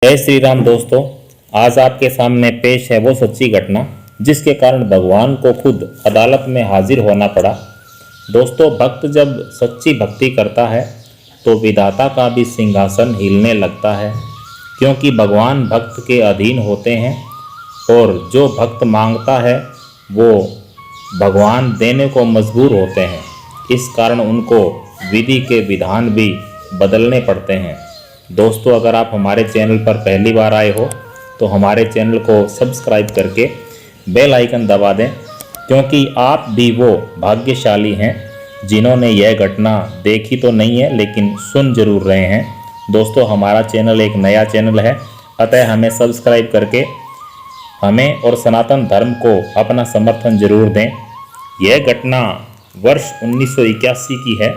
जय श्री राम दोस्तों। आज आपके सामने पेश है वो सच्ची घटना जिसके कारण भगवान को खुद अदालत में हाजिर होना पड़ा। दोस्तों, भक्त जब सच्ची भक्ति करता है तो विधाता का भी सिंहासन हिलने लगता है, क्योंकि भगवान भक्त के अधीन होते हैं और जो भक्त मांगता है वो भगवान देने को मजबूर होते हैं। इस कारण उनको विधि के विधान भी बदलने पड़ते हैं। दोस्तों, अगर आप हमारे चैनल पर पहली बार आए हो तो हमारे चैनल को सब्सक्राइब करके बेल आइकन दबा दें, क्योंकि आप भी वो भाग्यशाली हैं जिन्होंने यह घटना देखी तो नहीं है लेकिन सुन जरूर रहे हैं। दोस्तों, हमारा चैनल एक नया चैनल है, अतः हमें सब्सक्राइब करके हमें और सनातन धर्म को अपना समर्थन जरूर दें। यह घटना वर्ष 1981 की है।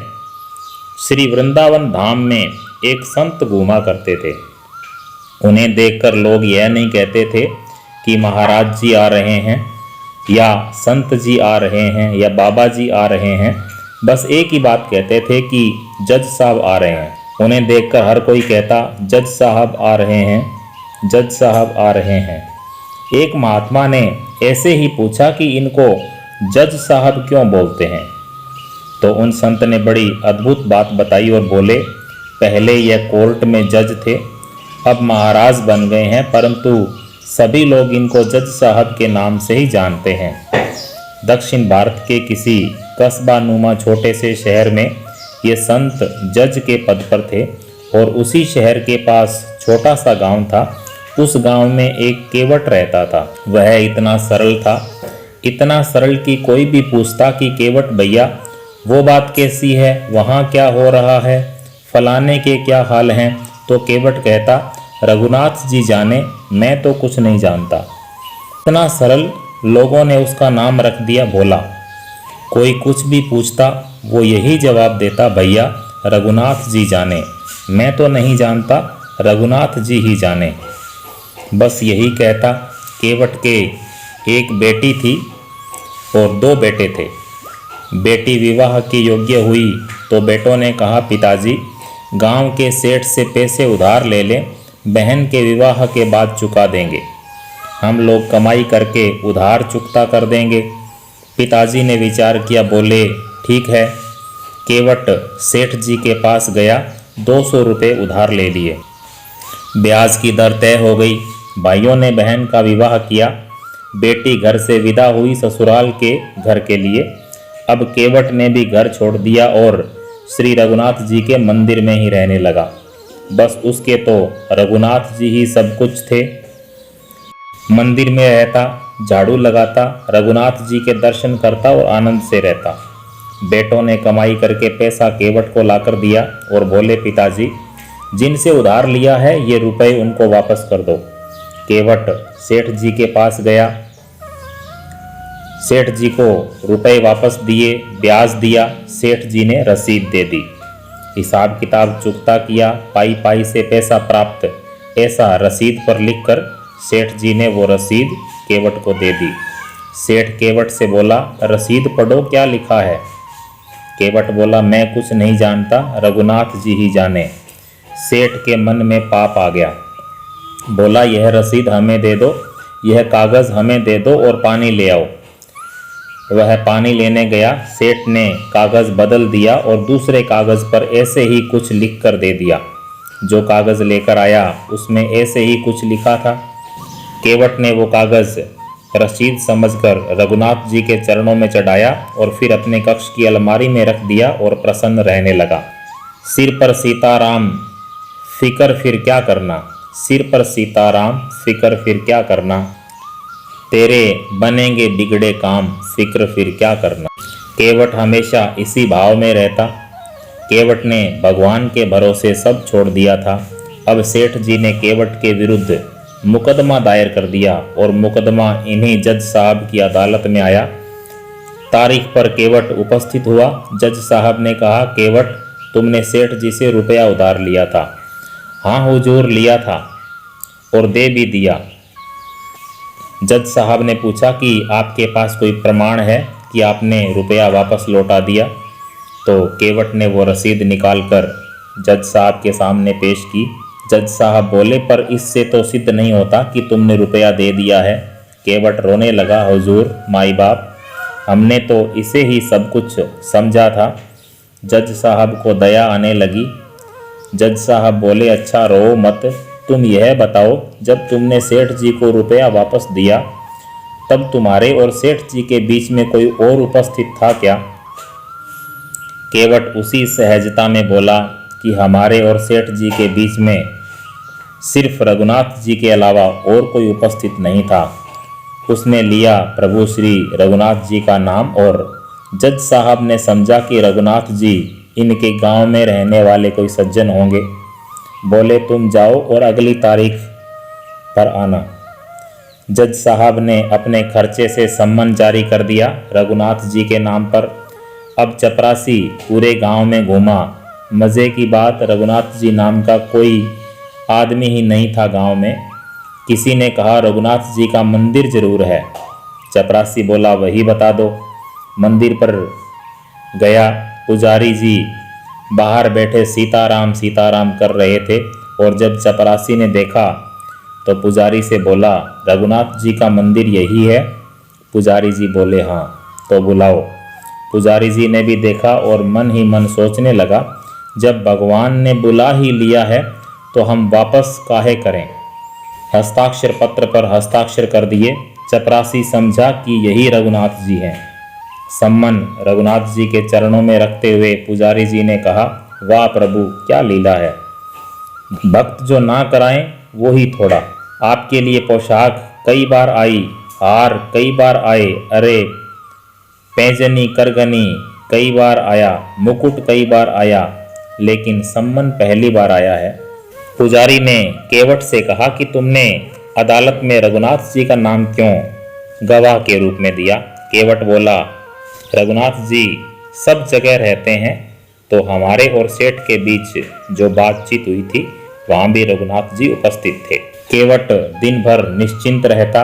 श्री वृंदावन धाम में एक संत घूमा करते थे। उन्हें देखकर लोग यह नहीं कहते थे कि महाराज जी आ रहे हैं या संत जी आ रहे हैं या बाबा जी आ रहे हैं, बस एक ही बात कहते थे कि जज साहब आ रहे हैं। उन्हें देखकर हर कोई कहता, जज साहब आ रहे हैं, जज साहब आ रहे हैं। एक महात्मा ने ऐसे ही पूछा कि इनको जज साहब क्यों बोलते हैं, तो उन संत ने बड़ी अद्भुत बात बताई और बोले, पहले यह कोर्ट में जज थे, अब महाराज बन गए हैं, परंतु सभी लोग इनको जज साहब के नाम से ही जानते हैं। दक्षिण भारत के किसी कस्बा नुमा छोटे से शहर में ये संत जज के पद पर थे और उसी शहर के पास छोटा सा गांव था। उस गांव में एक केवट रहता था। वह इतना सरल था, इतना सरल कि कोई भी पूछता कि केवट भैया वो बात कैसी है, वहाँ क्या हो रहा है, फलाने के क्या हाल हैं, तो केवट कहता, रघुनाथ जी जाने, मैं तो कुछ नहीं जानता। इतना सरल, लोगों ने उसका नाम रख दिया भोला। कोई कुछ भी पूछता वो यही जवाब देता, भैया रघुनाथ जी जाने, मैं तो नहीं जानता, रघुनाथ जी ही जाने। बस यही कहता। केवट के एक बेटी थी और दो बेटे थे। बेटी विवाह की योग्य हुई तो बेटों ने कहा, पिताजी गांव के सेठ से पैसे उधार ले लें, बहन के विवाह के बाद चुका देंगे, हम लोग कमाई करके उधार चुकता कर देंगे। पिताजी ने विचार किया, बोले ठीक है। केवट सेठ जी के पास गया, 200 रुपये उधार ले लिए। ब्याज की दर तय हो गई। भाइयों ने बहन का विवाह किया। बेटी घर से विदा हुई ससुराल के घर के लिए। अब केवट ने भी घर छोड़ दिया और श्री रघुनाथ जी के मंदिर में ही रहने लगा। बस उसके तो रघुनाथ जी ही सब कुछ थे। मंदिर में रहता, झाड़ू लगाता, रघुनाथ जी के दर्शन करता और आनंद से रहता। बेटों ने कमाई करके पैसा केवट को लाकर दिया और बोले, पिताजी जिनसे उधार लिया है ये रुपए उनको वापस कर दो। केवट सेठ जी के पास गया, सेठ जी को रुपए वापस दिए, ब्याज दिया। सेठ जी ने रसीद दे दी। हिसाब किताब चुकता किया, पाई पाई से पैसा प्राप्त, ऐसा रसीद पर लिखकर सेठ जी ने वो रसीद केवट को दे दी। सेठ केवट से बोला, रसीद पढ़ो, क्या लिखा है। केवट बोला, मैं कुछ नहीं जानता, रघुनाथ जी ही जाने। सेठ के मन में पाप आ गया। बोला, यह रसीद हमें दे दो, यह कागज़ हमें दे दो और पानी ले आओ। वह पानी लेने गया। सेठ ने कागज़ बदल दिया और दूसरे कागज़ पर ऐसे ही कुछ लिख कर दे दिया। जो कागज़ लेकर आया उसमें ऐसे ही कुछ लिखा था। केवट ने वो कागज़ रसीद समझकर रघुनाथ जी के चरणों में चढ़ाया और फिर अपने कक्ष की अलमारी में रख दिया और प्रसन्न रहने लगा। सिर पर सीताराम, फिकर फिर क्या करना, सिर पर सीताराम, फिकर फिर क्या करना, तेरे बनेंगे बिगड़े काम, फिक्र फिर क्या करना। केवट हमेशा इसी भाव में रहता। केवट ने भगवान के भरोसे सब छोड़ दिया था। अब सेठ जी ने केवट के विरुद्ध मुकदमा दायर कर दिया और मुकदमा इन्हीं जज साहब की अदालत में आया। तारीख पर केवट उपस्थित हुआ। जज साहब ने कहा, केवट तुमने सेठ जी से रुपया उधार लिया था। हाँ हुजूर, लिया था और दे भी दिया। जज साहब ने पूछा कि आपके पास कोई प्रमाण है कि आपने रुपया वापस लौटा दिया। तो केवट ने वो रसीद निकालकर जज साहब के सामने पेश की। जज साहब बोले, पर इससे तो सिद्ध नहीं होता कि तुमने रुपया दे दिया है। केवट रोने लगा, हुजूर माई बाप, हमने तो इसे ही सब कुछ समझा था। जज साहब को दया आने लगी। जज साहब बोले, अच्छा रो मत, तुम यह बताओ, जब तुमने सेठ जी को रुपया वापस दिया तब तुम्हारे और सेठ जी के बीच में कोई और उपस्थित था क्या? केवट उसी सहजता में बोला कि हमारे और सेठ जी के बीच में सिर्फ रघुनाथ जी के अलावा और कोई उपस्थित नहीं था। उसने लिया प्रभु श्री रघुनाथ जी का नाम और जज साहब ने समझा कि रघुनाथ जी इनके गांव में रहने वाले कोई सज्जन होंगे। बोले, तुम जाओ और अगली तारीख पर आना। जज साहब ने अपने खर्चे से सम्मन जारी कर दिया रघुनाथ जी के नाम पर। अब चपरासी पूरे गांव में घूमा। मज़े की बात, रघुनाथ जी नाम का कोई आदमी ही नहीं था गांव में। किसी ने कहा, रघुनाथ जी का मंदिर जरूर है। चपरासी बोला, वही बता दो। मंदिर पर गया। पुजारी जी बाहर बैठे सीताराम सीताराम कर रहे थे और जब चपरासी ने देखा तो पुजारी से बोला, रघुनाथ जी का मंदिर यही है? पुजारी जी बोले, हाँ। तो बुलाओ। पुजारी जी ने भी देखा और मन ही मन सोचने लगा, जब भगवान ने बुला ही लिया है तो हम वापस काहे करें। हस्ताक्षर पत्र पर हस्ताक्षर कर दिए। चपरासी समझा कि यही रघुनाथ जी हैं। सम्मन रघुनाथ जी के चरणों में रखते हुए पुजारी जी ने कहा, वाह प्रभु, क्या लीला है। भक्त जो ना कराएं वो ही थोड़ा। आपके लिए पोशाक कई बार आई, हार कई बार आए, अरे पैंजनी करगनी कई बार आया, मुकुट कई बार आया, लेकिन सम्मन पहली बार आया है। पुजारी ने केवट से कहा कि तुमने अदालत में रघुनाथ जी का नाम क्यों गवाह के रूप में दिया? केवट बोला, रघुनाथ जी सब जगह रहते हैं, तो हमारे और सेठ के बीच जो बातचीत हुई थी वहाँ भी रघुनाथ जी उपस्थित थे। केवट दिन भर निश्चिंत रहता।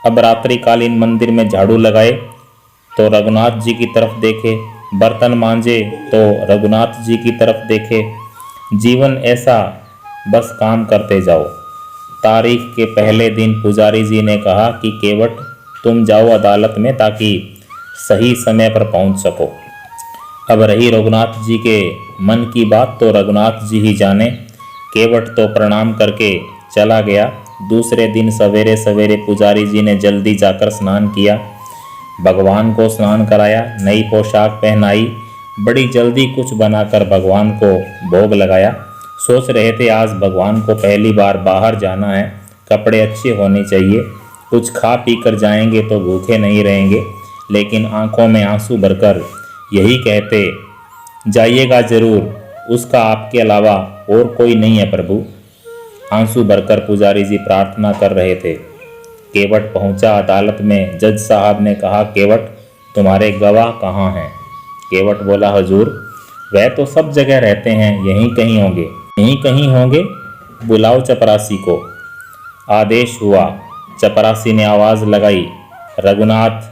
अब रात्रिकालीन मंदिर में झाड़ू लगाए तो रघुनाथ जी की तरफ देखे, बर्तन मांजे तो रघुनाथ जी की तरफ देखे। जीवन ऐसा, बस काम करते जाओ। तारीख के पहले दिन पुजारी जी ने कहा कि केवट, तुम जाओ अदालत में ताकि सही समय पर पहुंच सको। अब रही रघुनाथ जी के मन की बात तो रघुनाथ जी ही जाने। केवट तो प्रणाम करके चला गया। दूसरे दिन सवेरे सवेरे पुजारी जी ने जल्दी जाकर स्नान किया, भगवान को स्नान कराया, नई पोशाक पहनाई, बड़ी जल्दी कुछ बनाकर भगवान को भोग लगाया। सोच रहे थे आज भगवान को पहली बार बाहर जाना है, कपड़े अच्छे होने चाहिए, कुछ खा पी कर जाएंगे तो भूखे नहीं रहेंगे। लेकिन आंखों में आंसू भरकर यही कहते, जाइएगा जरूर, उसका आपके अलावा और कोई नहीं है प्रभु। आंसू भरकर पुजारी जी प्रार्थना कर रहे थे। केवट पहुंचा अदालत में। जज साहब ने कहा, केवट, तुम्हारे गवाह कहाँ हैं? केवट बोला, हुजूर वह तो सब जगह रहते हैं, यहीं कहीं होंगे। यहीं कहीं होंगे? बुलाओ चपरासी को। आदेश हुआ। चपरासी ने आवाज़ लगाई, रघुनाथ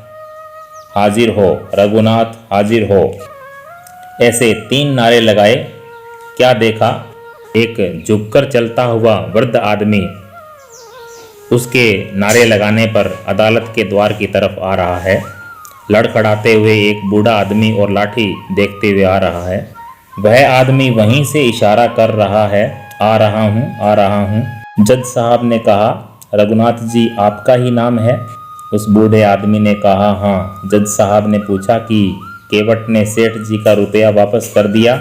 हाजिर हो, रघुनाथ हाजिर हो। ऐसे 3 नारे लगाए। क्या देखा, एक झुककर चलता हुआ वृद्ध आदमी उसके नारे लगाने पर अदालत के द्वार की तरफ आ रहा है। लड़खड़ाते हुए एक बूढ़ा आदमी और लाठी देखते हुए आ रहा है। वह आदमी वहीं से इशारा कर रहा है, आ रहा हूँ, आ रहा हूँ। जज साहब ने कहा, रघुनाथ जी आपका ही नाम है? उस बूढ़े आदमी ने कहा, हाँ। जज साहब ने पूछा कि केवट ने सेठ जी का रुपया वापस कर दिया?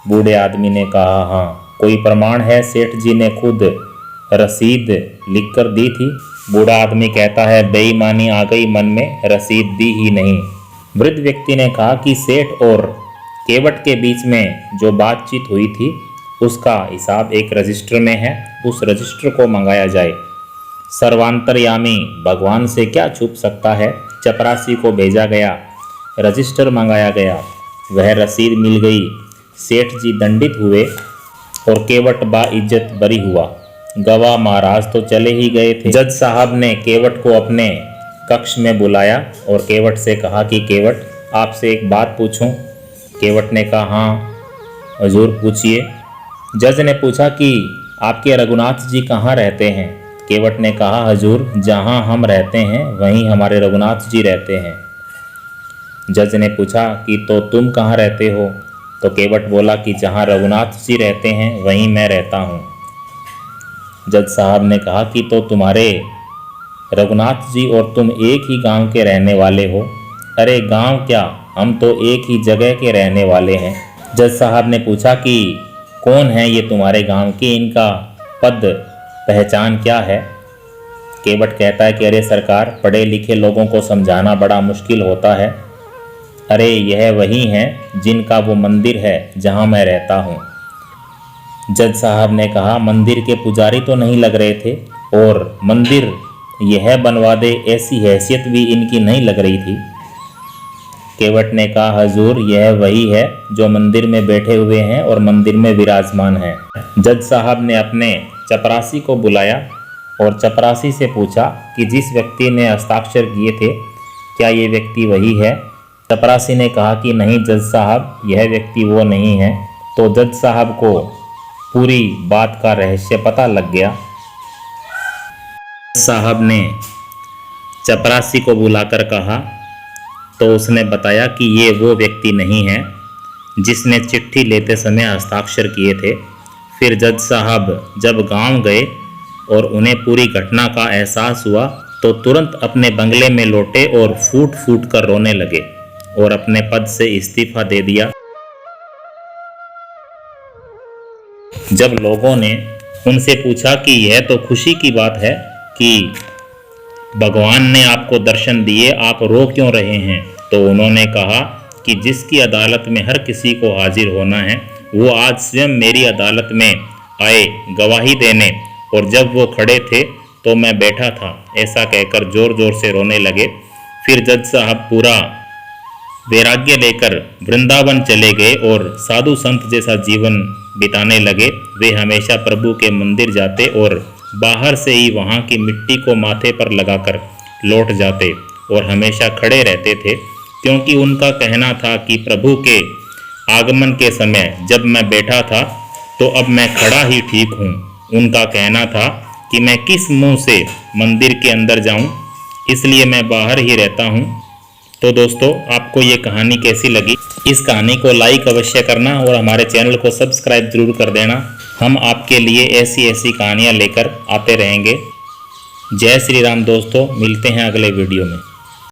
बूढ़े आदमी ने कहा, हाँ। कोई प्रमाण है? सेठ जी ने खुद रसीद लिखकर दी थी। बूढ़ा आदमी कहता है, बेईमानी आ गई मन में, रसीद दी ही नहीं। वृद्ध व्यक्ति ने कहा कि सेठ और केवट के बीच में जो बातचीत हुई थी उसका हिसाब एक रजिस्टर में है, उस रजिस्टर को मंगाया जाए। सर्वांतरयामी भगवान से क्या छुप सकता है। चपरासी को भेजा गया, रजिस्टर मंगाया गया, वह रसीद मिल गई। सेठ जी दंडित हुए और केवट बाइज्जत बरी हुआ। गवाह महाराज तो चले ही गए थे। जज साहब ने केवट को अपने कक्ष में बुलाया और केवट से कहा कि केवट, आपसे एक बात पूछूं? केवट ने कहा, हाँ हुजूर पूछिए। जज ने पूछा कि आपके रघुनाथ जी कहाँ रहते हैं। केवट ने कहा, हजूर जहाँ हम रहते हैं वहीं हमारे रघुनाथ जी रहते हैं। जज ने पूछा कि तो तुम कहाँ रहते हो। तो केवट बोला कि जहाँ रघुनाथ जी रहते हैं वहीं मैं रहता हूँ। जज साहब ने कहा कि तो तुम्हारे रघुनाथ जी और तुम एक ही गांव के रहने वाले हो। अरे गांव क्या, हम तो एक ही जगह के रहने वाले हैं। जज साहब ने पूछा कि कौन है ये तुम्हारे गांव की, इनका पद पहचान क्या है। केवट कहता है कि अरे सरकार, पढ़े लिखे लोगों को समझाना बड़ा मुश्किल होता है। अरे यह वही हैं जिनका वो मंदिर है जहाँ मैं रहता हूँ। जज साहब ने कहा, मंदिर के पुजारी तो नहीं लग रहे थे, और मंदिर यह बनवा दे ऐसी हैसियत भी इनकी नहीं लग रही थी। केवट ने कहा, हजूर यह वही है जो मंदिर में बैठे हुए हैं और मंदिर में विराजमान हैं। जज साहब ने अपने चपरासी को बुलाया और चपरासी से पूछा कि जिस व्यक्ति ने हस्ताक्षर किए थे क्या ये व्यक्ति वही है। चपरासी ने कहा कि नहीं जज साहब, यह व्यक्ति वो नहीं है। तो जज साहब को पूरी बात का रहस्य पता लग गया। जज साहब ने चपरासी को बुलाकर कहा तो उसने बताया कि ये वो व्यक्ति नहीं है जिसने चिट्ठी लेते समय हस्ताक्षर किए थे। फिर जज साहब जब गांव गए और उन्हें पूरी घटना का एहसास हुआ तो तुरंत अपने बंगले में लौटे और फूट फूट कर रोने लगे और अपने पद से इस्तीफा दे दिया। जब लोगों ने उनसे पूछा कि यह तो खुशी की बात है कि भगवान ने आपको दर्शन दिए, आप रो क्यों रहे हैं, तो उन्होंने कहा कि जिसकी अदालत में हर किसी को हाजिर होना है वो आज स्वयं मेरी अदालत में आए गवाही देने, और जब वो खड़े थे तो मैं बैठा था। ऐसा कहकर जोर जोर से रोने लगे। फिर जज साहब पूरा वैराग्य लेकर वृंदावन चले गए और साधु संत जैसा जीवन बिताने लगे। वे हमेशा प्रभु के मंदिर जाते और बाहर से ही वहाँ की मिट्टी को माथे पर लगाकर लौट जाते और हमेशा खड़े रहते थे, क्योंकि उनका कहना था कि प्रभु के आगमन के समय जब मैं बैठा था तो अब मैं खड़ा ही ठीक हूँ। उनका कहना था कि मैं किस मुंह से मंदिर के अंदर जाऊँ, इसलिए मैं बाहर ही रहता हूँ। तो दोस्तों, आपको ये कहानी कैसी लगी? इस कहानी को लाइक अवश्य करना और हमारे चैनल को सब्सक्राइब जरूर कर देना। हम आपके लिए ऐसी ऐसी कहानियाँ लेकर आते रहेंगे। जय श्री राम दोस्तों, मिलते हैं अगले वीडियो में।